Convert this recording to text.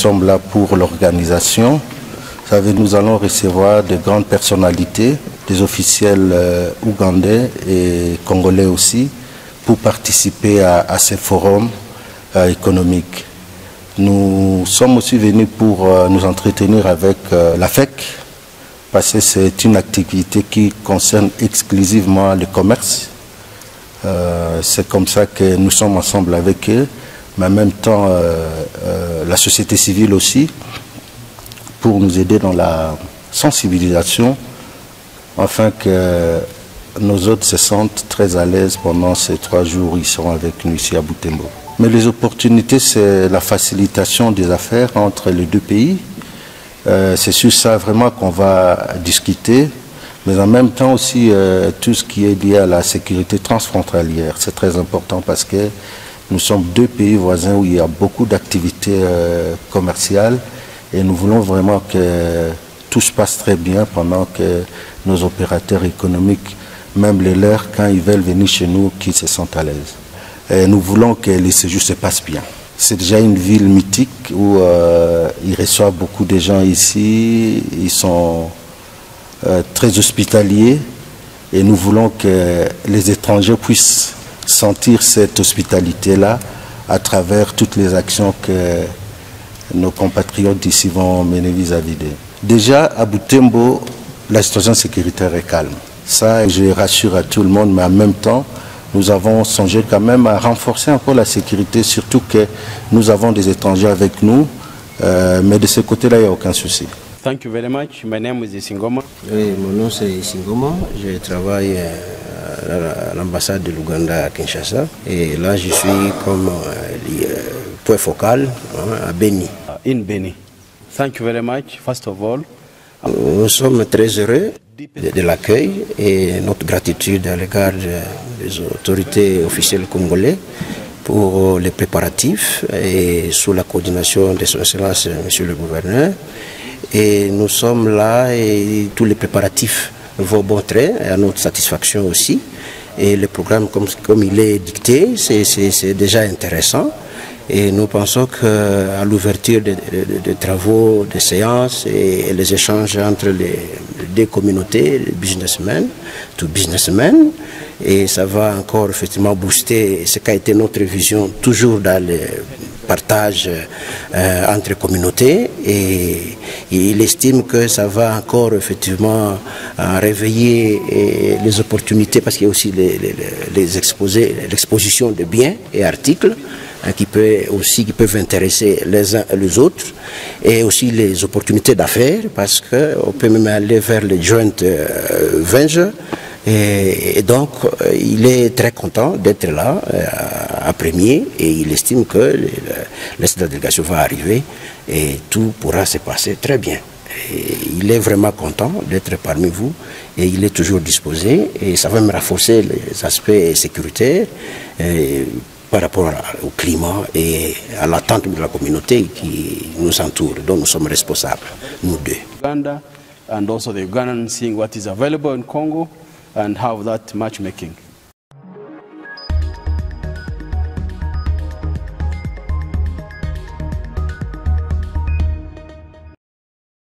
sommes là pour l'organisation. Vous savez, nous allons recevoir de grandes personnalités, des officiels ougandais et congolais aussi, pour participer à ces forums économiques. Nous sommes aussi venus pour nous entretenir avec la FEC, parce que c'est une activité qui concerne exclusivement le commerce. C'est comme ça que nous sommes ensemble avec eux, mais en même temps la société civile aussi, pour nous aider dans la sensibilisation, afin que nos hôtes se sentent très à l'aise pendant ces 3 jours où ils seront avec nous ici à Butembo. Mais les opportunités, c'est la facilitation des affaires entre les 2 pays. C'est sur ça vraiment qu'on va discuter, mais en même temps aussi tout ce qui est lié à la sécurité transfrontalière. C'est très important parce que nous sommes 2 pays voisins où il y a beaucoup d'activités commerciales et nous voulons vraiment que tout se passe très bien pendant que nos opérateurs économiques, même les leurs, quand ils veulent venir chez nous, qu'ils se sentent à l'aise. Et nous voulons que les séjours se passent bien. C'est déjà une ville mythique où ils reçoivent beaucoup de gens ici, ils sont très hospitaliers et nous voulons que les étrangers puissent sentir cette hospitalité-là à travers toutes les actions que nos compatriotes d'ici vont mener vis-à-vis d'eux. Déjà, à Butembo, la situation sécuritaire est calme. Ça, je rassure à tout le monde, mais en même temps, nous avons songé quand même à renforcer encore la sécurité, surtout que nous avons des étrangers avec nous, mais de ce côté-là, il n'y a aucun souci. Thank you very much. My name is Isingoma. Oui, mon nom c'est Isingoma. Je travaille à l'ambassade de l'Ouganda à Kinshasa. Et là, je suis comme point focal à Beni. In Beni. Thank you very much, first of all. Nous sommes très heureux de l'accueil et notre gratitude à l'égard des autorités officielles congolaises pour les préparatifs et sous la coordination de son Excellence Monsieur le Gouverneur. Et nous sommes là et tous les préparatifs vont bon trait à notre satisfaction aussi. Et le programme comme il est dicté, c'est déjà intéressant. Et nous pensons qu'à l'ouverture des travaux, des séances et les échanges entre les 2 communautés, les businessmen, to businessmen, et ça va encore effectivement booster ce qu'a été notre vision toujours dans le partage entre communautés, et il estime que ça va encore effectivement réveiller les opportunités parce qu'il y a aussi l'exposition de biens et articles qui peuvent intéresser les uns et les autres, et aussi les opportunités d'affaires parce qu'on peut même aller vers les joint ventures. Et donc, il est très content d'être là à premier, et il estime que la délégation va arriver et tout pourra se passer très bien. Et il est vraiment content d'être parmi vous et il est toujours disposé, et ça va me renforcer les aspects sécuritaires par rapport au climat et à l'attente de la communauté qui nous entoure, dont nous sommes responsables, nous 2. Uganda, and also the Ugandans seeing what is available in Congo and how that matchmaking.